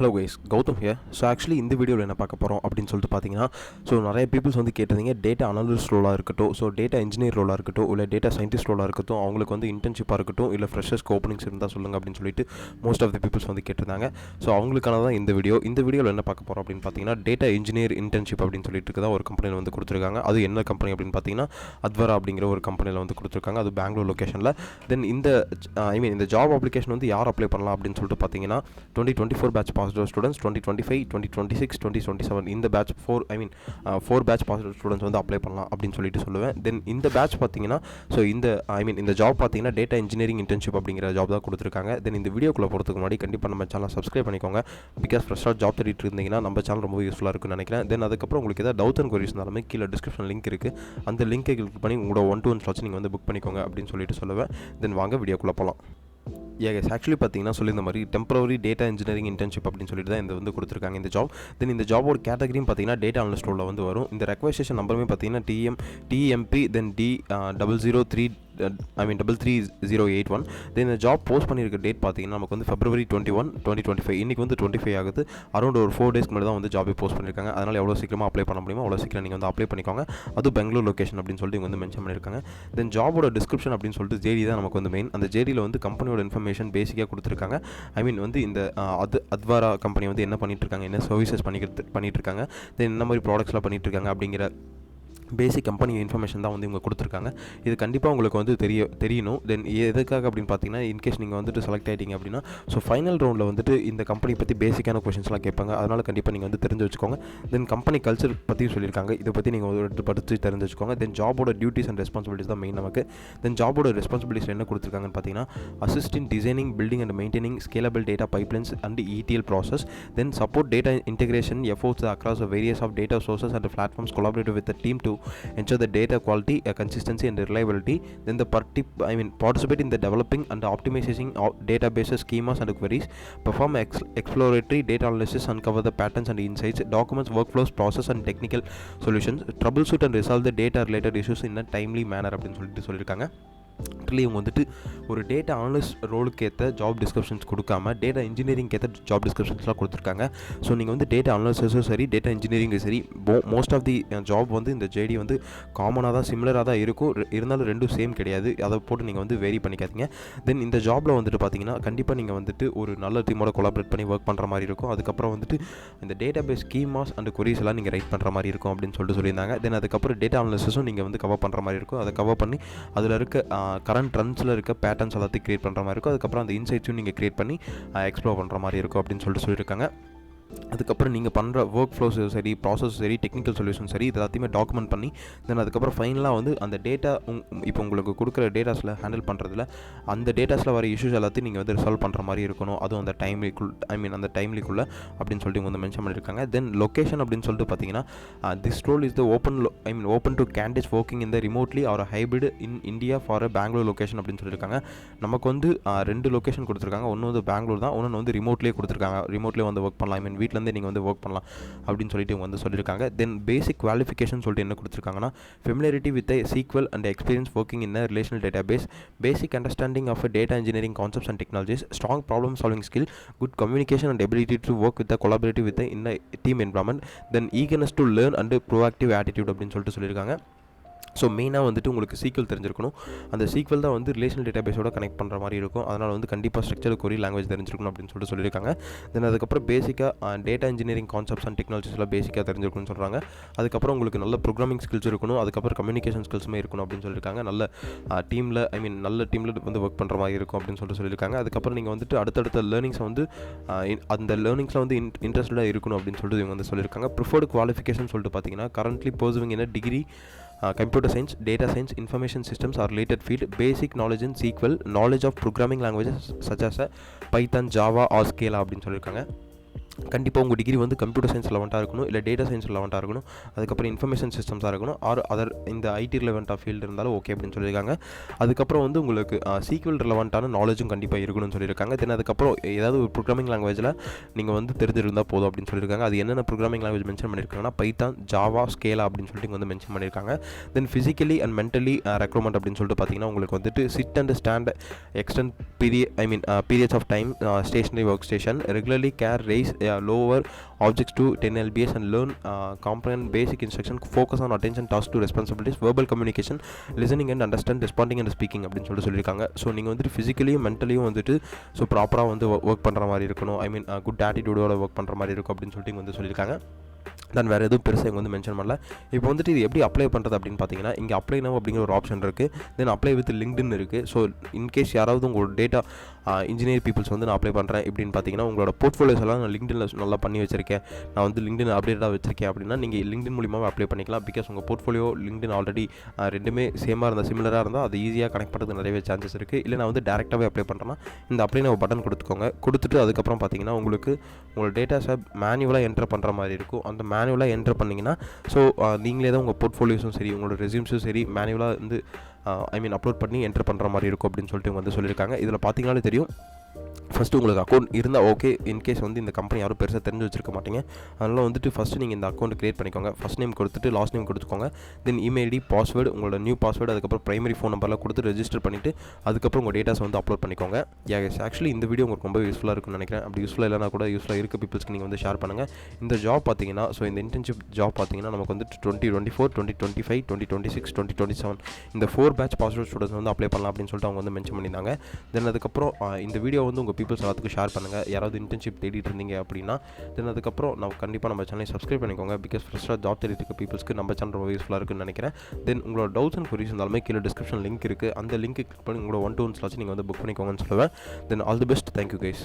Hello guys, Gautham here. So actually இந்த வீடியோவில் என்ன பார்க்க போகிறோம் அப்படின்னு சொல்லிட்டு பார்த்தீங்கன்னா, ஸோ நிறைய பீப்புள்ஸ் வந்து கேட்டிருந்தீங்க டேட்டா அனலிஸ்ட் ரோலாக இருக்கட்டும், ஸோ டேட்டா இன்ஜினியர் ரோலாக இருக்கட்டும், இல்லை டேட்டா சயின்டிஸ்ட் ரோலாக இருக்கட்டும், அவங்களுக்கு வந்து இன்டர்ன்ஷிப்பாக இருக்கட்டும், இல்லை ஃப்ரெஷர்ஸ்க்கு ஓப்பனிங்ஸ் இருந்தால் சொல்லுங்கள் அப்படின்னு சொல்லிட்டு மோஸ்ட் ஆஃப் தி பீப்புள்ஸ் வந்து கேட்டிருந்தாங்க. ஸோ அவங்களுக்கான தான் இந்த வீடியோவில் என்ன பார்க்க போகிறோம் அப்படின்னு பார்த்தீங்கன்னா, டேட்டா இன்ஜினியர் இன்டர்ன்ஷிப் அப்படின்னு சொல்லிட்டு இருக்கதான் ஒரு கம்பெனியில் வந்து கொடுத்துருக்காங்க. அது என்ன கம்பெனி அப்படின்னு பார்த்தீங்கன்னா, அத்வரா அப்படிங்கிற ஒரு கம்பெனியில் வந்து கொடுத்துருக்காங்க. அது பெங்களூர் லொக்கேஷனில். தென் இந்த ஜாப் அப்ளிகேஷன் வந்து யார் அப்ளை பண்ணலாம் அப்படின்னு சொல்லிட்டு பார்த்தீங்கன்னா, 2024 பேட்ச் பாஸ்ட் அவுட் ஸ்டூடெண்ட்ஸ், 2025, 2026, 2027 இந்த batch 4 batch passed out students வந்து அப்ளை பண்ணலாம் அப்படின்னு சொல்லிட்டு சொல்லுவேன். தென் இந்த பேட்ச் பார்த்தீங்கன்னா, ஸோ இந்த ஜாப் பார்த்தீங்கன்னா டேட்டா இன்ஜினியரிங் இன்டர்ன்ஷிப் அப்படிங்கிற ஜாப் தான் கொடுத்துருக்காங்க. தென் இந்த வீடியோக்குள்ளே போகிறதுக்கு முன்னாடி கண்டிப்பாக நம்ம சேனல் சப்ஸ்கிரைப் பண்ணிக்கோங்க. பிகாஸ் ஃப்ரெஷ்ஷாக ஜாப் தேடிட்டு இருந்தீங்கன்னா நம்ம சேனல் ரொம்ப யூஸ்ஃபுல்லாக இருக்குன்னு நினைக்கிறேன். தென் அதுக்கப்புறம் உங்களுக்கு ஏதாவது டவுட் அண்ட் கொரிஸ் இருந்தாலுமே கீழே டிஸ்கிரிப்ஷன் லிங்க் இருக்குது. அந்த லிங்கை கிளிக் பண்ணி உங்களோட 1-to-1 ஸ்லாட்ஸ் நீங்கள் வந்து புக் பண்ணிக்கோங்க அப்படின்னு சொல்லிட்டு சொல்லுவேன். தென் வாங்க வீடியோக்குள்ளே போகலாம். எஸ், ஆக்சுவலி பார்த்தீங்கன்னா சொல்லியிருந்த மாதிரி டெம்பரரி டேட்டா இன்ஜினியரிங் இன்டர்ன்ஷிப் அப்படின்னு சொல்லிட்டு தான் இந்த வந்து கொடுத்துருக்காங்க இந்த ஜாப். தென் இந்த ஜாபோட கேட்டகரியும் பார்த்தீங்கன்னா டேட்டா அனலிஸ்ட் ரோலில் வந்து வரும். இந்த ரெக்வஸ்டேஷன் நம்பருமே பார்த்தீங்கன்னா TMP தென் D003081. தென் இந்த ஜாப் போஸ்ட் பண்ணியிருக்க டேட் பார்த்தீங்கன்னா நமக்கு வந்து February 21, 2025. இன்றைக்கி வந்து 25 ஆகுது. அரௌண்ட் ஒரு 4 டேஸ்க்கு முன்னாடி தான் வந்து ஜாபே போஸ்ட் பண்ணியிருக்காங்க. அதனால் எவ்வளோ சீக்கிரமாக அப்ளை பண்ண முடியுமோ அவ்வளோ சீக்கிரம் நீங்கள் வந்து அப்ளை பண்ணிக்கோங்க. அதுவும் பெங்களூர் லொக்கேஷன் அப்படின்னு சொல்லிட்டு இவங்க வந்து மென்ஷன் பண்ணியிருக்காங்க. தென் ஜாபோட டிஸ்கிரிப்ஷன் அப்படின்னு சொல்லிட்டு ஜேடி தான் நமக்கு வந்து மெயின். அந்த ஜேடியில் வந்து கம்பெனியோட இன்ஃபர்மேஷன் பேசிக்காக கொடுத்துருக்காங்க. வந்து இந்த அத்வாரா கம்பெனி வந்து என்ன பண்ணிட்டு இருக்காங்க, என்ன சர்வீசஸ் பண்ணிட்டு இருக்காங்க, தென் என்ன மாதிரி ப்ராடக்ட்ஸ்லாம் பண்ணிட்டு இருக்காங்க அப்படிங்கிற பேசிக் கம்பெனி இன்ஃபர்மேஷன் தான் வந்து இவங்க கொடுத்துருக்காங்க. இது கண்டிப்பாக உங்களுக்கு வந்து தெரியணும். தென் எதுக்காக அப்படின்னு பார்த்தீங்கன்னா, இன்கேஸ் நீங்கள் வந்துட்டு செலக்ட் ஆகிட்டீங்க அப்படின்னா, ஸோ ஃபைனல் ரவுண்டில் வந்துட்டு இந்த கம்பெனி பற்றி பேசிக்கான கொஷின்ஸ்லாம் கேட்பாங்க. அதனால் கண்டிப்பாக நீங்கள் வந்து தெரிஞ்சு வச்சுக்கோங்க. தென் கம்பெனி கல்ச்சர் பற்றியும் சொல்லியிருக்காங்க. இதை பற்றி நீங்கள் ஒரு படித்து தெரிஞ்சு வச்சுக்கோங்க. தென் ஜாபோட டியூட்டிஸ் அண்ட் ரெஸ்பான்சிபிலிட்டிஸ் தான் மெயின் நமக்கு. தென் ஜாபோட ரெஸ்பான்சிபிலிட்டிஸ் என்ன கொடுத்துருக்காங்கன்னு பார்த்தீங்கன்னா, assist in designing, building and maintaining scalable data pipelines and ETL process. Then support data integration efforts across various of data sources and platforms, collaborate with the team to ensure the data quality, consistency and reliability. Then participate in the developing and optimizing of databases, schemas and queries, perform exploratory data analysis, uncover the patterns and insights, documents workflows, process and technical solutions, troubleshoot and resolve the data related issues in a timely manner அப்படின்னு சொல்லியிருக்காங்க. Actually இவங்க வந்துட்டு ஒரு data analyst ரோலுக்கு ஏற்ற job descriptions கொடுக்காம data engineering ஏற்ற job டிஸ்கிரிப்ஷன்ஸ்லாம் கொடுத்துருக்காங்க. ஸோ நீங்கள் வந்து டேட்டா அனலிசிஸும் சரி, டேட்டா இன்ஜினியரிங்கும் சரி, மோஸ்ட் ஆஃப் தி ஜாப் வந்து இந்த ஜேடி வந்து காமனாக தான், சிமிலராக தான் இருக்கும். இருந்தாலும் ரெண்டும் சேம் கிடையாது. அதை போட்டு நீங்கள் வந்து வேரி பண்ணிக்காதீங்க. தென் இந்த ஜாபில் வந்துட்டு பார்த்தீங்கன்னா கண்டிப்பாக நீங்கள் வந்துட்டு ஒரு நல்ல டீமோட கொலாபரேட் பண்ணி ஒர்க் பண்ணுற மாதிரி இருக்கும். அதுக்கப்புறம் வந்துட்டு இந்த database schemas and queries எல்லாம் நீங்கள் ரைட் பண்ணுற மாதிரி இருக்கும் அப்படின்னு சொல்லியிருந்தாங்க. தென் அதுக்கப்புறம் டேட்டா அனலிசிஸும் நீங்கள் வந்து கவர் பண்ணுற மாதிரி இருக்கும். அதை கவர் பண்ணி அதில் இருக்க கரண்ட் ட்ரெண்ட்ஸில் இருக்க பேட்டர்ன்ஸ் எல்லாத்தையும் க்ரியேட் பண்ணுற மாதிரி இருக்கும். அதுக்கப்புறம் அந்த இன்சைட்ஸும் நீங்கள் க்ரியேட் பண்ணி எக்ஸ்ப்ளோர் பண்ணுற மாதிரி இருக்கும் அப்படின்னு சொல்லியிருக்காங்க. அதுக்கப்புறம் நீங்கள் பண்ணுற ஒர்க் ஃப்ளோஸ் சரி, ப்ராசஸ் சரி, டெக்னிக்கல் சொல்யூஷன் சரி, இது எல்லாத்தையுமே டாக்குமெண்ட் பண்ணி தென் அதுக்கப்புறம் ஃபைனலாக வந்து அந்த டேட்டா இப்போ உங்களுக்கு கொடுக்குற டேட்டாஸில் ஹேண்டில் பண்ணுறதுல அந்த டேட்டாஸில் வர இஷ்யூஸ் எல்லாத்தையும் நீங்கள் வந்து ரிசால்வ் பண்ணுற மாதிரி இருக்கணும். அதுவும் அந்த அந்த டைம்லிக்குள்ளே அப்படின்னு சொல்லிட்டு இவங்க வந்து மென்ஷன் பண்ணியிருக்காங்க. தென் லொக்கேஷன் அப்படின்னு சொல்லிட்டு பார்த்தீங்கன்னா, this role is the open to candidates working இந்த remotely or hybrid in India for Bangalore location அப்படின்னு சொல்லியிருக்காங்க. நமக்கு வந்து 2 லொக்கேஷன் கொடுத்துருக்காங்க. ஒன்று வந்து பெங்களூர் தான், ஒன்று வந்து ரிமோட்லேயே கொடுத்துருக்காங்க. ரிமோட்லேயே வந்து ஒர்க் பண்ணலாம், வீட்டிலேருந்தே நீங்கள் வந்து ஒர்க் பண்ணலாம் அப்படின்னு சொல்லிட்டு இவங்க வந்து சொல்லியிருக்காங்க. தென் பேசிக் குவாலிஃபிகேஷன் சொல்லிட்டு என்ன கொடுத்துருக்காங்கன்னா, familiarity with SQL and experience working in relational database, basic understanding of data engineering concepts and technologies, strong problem solving skill, good communication and ability to work with collaborative with in team environment, then eagerness to learn and proactive attitude அப்படின்னு சொல்லிட்டு சொல்லியிருக்காங்க. So மெயினாக வந்துட்டு உங்களுக்கு SQL தெரிஞ்சிருக்கணும். அந்த SQL தான் வந்து ரிலேஷனல் டேட்டாபேஸோட கனெக்ட் பண்ணுற மாதிரி இருக்கும். அதனால் வந்து கண்டிப்பாக ஸ்ட்ரக்சர் கொரி லாங்குவேஜ் தெரிஞ்சிருக்கணும் அப்படின்னு சொல்லியிருக்காங்க. தென் அதுக்கப்புறம் பேசிக்காக டேட்டா இன்ஜினியரிங் கான்செப்ட்ஸ் அண்ட் டெக்னாலஜிஸ்லாம் பேசிக்காக தெரிஞ்சிருக்குன்னு சொல்கிறாங்க. அதுக்கப்புறம் உங்களுக்கு நல்ல ப்ரோக்ராமிங் ஸ்கில்ஸ் இருக்கணும். அதுக்கப்புறம் கம்யூனிகேஷன் ஸ்கில்ஸுமே இருக்கணும் அப்படின்னு சொல்லியிருக்காங்க. நல்ல டீமில் வந்து ஒர்க் பண்ணுற மாதிரி இருக்கும் அப்படின்னு சொல்லியிருக்காங்க. அதுக்கப்புறம் நீங்கள் வந்துட்டு அடுத்தடுத்த லேர்னிங்ஸை வந்து அந்த லேர்னிங்ஸில் வந்து இன்ட்ரெஸ்டடாக இருக்கணும் அப்படின்னு சொல்லிட்டு இவங்க வந்து சொல்லியிருக்காங்க. ப்ரிஃபர்டு குவாலிஃபிகேஷன் சொல்லிட்டு பார்த்தீங்கன்னா, currently pursuing in degree computer science, data science, information systems or related field, basic knowledge in SQL, knowledge of programming languages such as Python, Java or Scala அப்படின்னு சொல்லியிருக்காங்க. கண்டிப்பாக உங்கள் டிகிரி வந்து கம்ப்யூட்டர் சயின்ஸ் லெவன்ட்டாக இருக்கணும், இல்லை data science லெவன்ட்டாக இருக்கணும், அதுக்கப்புறம் information சிஸ்டம்ஸாக இருக்கணும், ஆர் அதர் இந்த ஐடி ரிலவெண்ட்டாக ஃபீல்டு இருந்தாலும் ஓகே அப்படின்னு சொல்லியிருக்காங்க. அதுக்கப்புறம் வந்து உங்களுக்கு SQL ரிலவெண்ட்டான நாலேஜும் கண்டிப்பாக இருக்கணும்னு சொல்லியிருக்காங்க. தென் அதுக்கப்புறம் ஏதாவது ஒரு ப்ரோக்ராமிங் லாங்குவேஜில் நீங்கள் வந்து தெரிஞ்சிருந்தால் போதும் அப்படின்னு சொல்லியிருக்காங்க. அது என்னென்ன ப்ரோக்ராமிங் லாங்குவேஜ் மென்ஷன் பண்ணியிருக்காங்கன்னா, Python, Java, Scala அப்படின்னு சொல்லிட்டு இங்கே வந்து மென்ஷன் பண்ணியிருக்காங்க. Then physically and mentally recruitment அப்படின்னு சொல்லிட்டு பார்த்தீங்கன்னா, உங்களுக்கு வந்துட்டு sit and stand extend periods of time, stationary work station, regularly carry rise lower objects to 10 lbs and learn comprehend basic instruction, focus on attention task to responsibilities, verbal communication, listening and understand, responding and speaking அப்படின்னு சொல்லியிருக்காங்க. So நீங்கள் வந்துட்டு ஃபிசிக்கலியும் மென்டலியும் வந்துட்டு so ப்ராப்பராக வந்து work பண்ணுற மாதிரி இருக்கணும். ஐ மீன் குட் ஆட்டிடியூடோட ஒர்க் பண்ணுற மாதிரி இருக்கும் அப்படின்னு சொல்லிட்டு வந்து சொல்லியிருக்காங்க. தென் வேறு எதுவும் பெருசாக இங்கே வந்து மென்ஷன் பண்ணல. இப்போ வந்துட்டு இது எப்படி அப்ளை பண்ணுறது அப்படின்னு பார்த்தீங்கன்னா, இங்கே அப்ளை நவ் அப்படிங்கிற ஒரு ஆப்ஷன் இருக்குது. தென் அப்ளை வித் லிங்க்டின் இருக்குது. ஸோ இன்கேஸ் யாராவது உங்களோட டேட்டா இன்ஜினியர் பீப்புள்ஸ் வந்து நான் அப்ளை பண்ணுறேன் இப்படின்னு பார்த்தீங்கன்னா, உங்களோட போர்ட்ஃபோலியோஸ் எல்லாம் நான் லிங்க்டினில் நல்லா பண்ணி வச்சிருக்கேன், நான் வந்து லிங்க்டின் அப்டேட்டாக வச்சிருக்கேன் அப்படின்னா நீங்கள் லிங்க்டின் மூலியமாக அப்ளை பண்ணிக்கலாம். பிகாஸ் உங்கள் போர்ட்ஃபோலியோ லிங்க்டின் ஆல்ரெடி ரெண்டுமே சேமாக இருந்தால் சிமிலராக இருந்தால் அது ஈஸியாக கனெக்ட் பண்ணுறதுக்கு நிறையவே சான்சஸ் இருக்குது. இல்லை நான் வந்து டேரெக்டாகவே அப்ளை பண்ணுறேன்னா இந்த அப்ளை நான் பட்டன் கொடுத்துட்டு அதுக்கப்புறம் பார்த்தீங்கன்னா உங்களுக்கு உங்களோட டேட்டாஸை மேனுவலாக என்டர் பண்ணுற மாதிரி இருக்கும். அந்த மேனுவலாக என்டர் பண்ணிங்கன்னா ஸோ நீங்களே தான் உங்கள் போர்ட்ஃபோலியோஸும் சரி உங்களோட ரெஸ்யூம்ஸும் சரி மேனுவலாக வந்து அப்லோட் பண்ணி என்டர் பண்ணுற மாதிரி இருக்கும் அப்படின்னு சொல்லிட்டு வந்து சொல்லியிருக்காங்க. இதில் பார்த்தீங்கன்னாலே தெரியும், ஃபஸ்ட்டு உங்களுக்கு அக்கௌண்ட் இருந்தால் ஓகே. இன்கேஸ் வந்து இந்த கம்பெனி யாரும் பெருசாக தெரிஞ்சு வச்சிருக்க மாட்டீங்க, அதனால் வந்துட்டு ஃபஸ்ட்டு நீங்கள் இந்த அக்கௌண்ட் க்ரியேட் பண்ணிக்கோங்க. ஃபஸ்ட் நேம் கொடுத்துட்டு லாஸ்ட் நேம் கொடுத்துக்கோங்க. தென் இமெயில் ஐடி, பாஸ்வேர்டு, உங்களோட நியூ பாஸ்வேர்டு, அதுக்கப்புறம் பிரைமரி ஃபோன் நம்பர்லாம் கொடுத்து ரெஜிஸ்டர் பண்ணிவிட்டு அதுக்கப்புறம் உங்கள் டேட்டாஸ் வந்து அப்லோட் பண்ணிக்கோங்க. ஆக்சுவலி இந்த வீடியோ உங்களுக்கு ரொம்ப யூஸ்ஃபுல்லாக இருக்கும்னு நினைக்கிறேன். அப்படி யூஸ்ஃபுல்லாக இல்லைனா கூட யூஸ்ஃபுல்லாக இருக்க பீப்புள்ஸ்க்கு நீங்கள் வந்து ஷேர் பண்ணுங்கள். இந்த ஜாப் பார்த்தீங்கன்னா ஸோ இந்த இன்டர்ன்ஷிப் ஜாப் பார்த்தீங்கன்னா நமக்கு வந்துட்டு 2024, 2025, 2026, 2027 இந்த 4 பேட்ச் பாஸ்வேர்ட் ஸ்டூடெண்ட்ஸ் வந்து அப்ளை பண்ணலாம் அப்படின்னு சொல்லிட்டு அவங்க வந்து மென்ஷன் பண்ணியிருந்தாங்க. தென் அதுக்கப்புறம் இந்த வீடியோ வந்து உங்கள் பீப்புள்ஸ் எல்லாத்துக்கும் ஷேர் பண்ணுங்கள். யாராவது இன்டர்ன்ஷிப் தேடிட்டு இருந்தீங்க அப்படின்னா தென் அதுக்கப்புறம் கண்டிப்பாக நம்ம சேனலை சப்ஸ்கிரைப் பண்ணிக்கோங்க. பிகாஸ் ஃப்ரெஷ்ஷாக ஜாப் தேடிட்டு இருக்க பீப்புள்ஸ்க்கு நம்ம சேனல் ரொம்ப யூஸ்ஃபுல்லாக இருக்குன்னு நினைக்கிறேன். தென் உங்களோட டவுட்ஸ் அண்ட் குவீரிஸ் இருந்தாலுமே கீழே டிஸ்கிரிப்ஷன் லிங்க் இருக்குது, அந்த லிங்க் கிளிக் பண்ணி உங்களோட 1-to-1 ஸ்லாட்ஸ் நீங்கள் வந்து புக் பண்ணிக்கோங்கன்னு சொல்லுவேன். Then all the best. Thank you guys.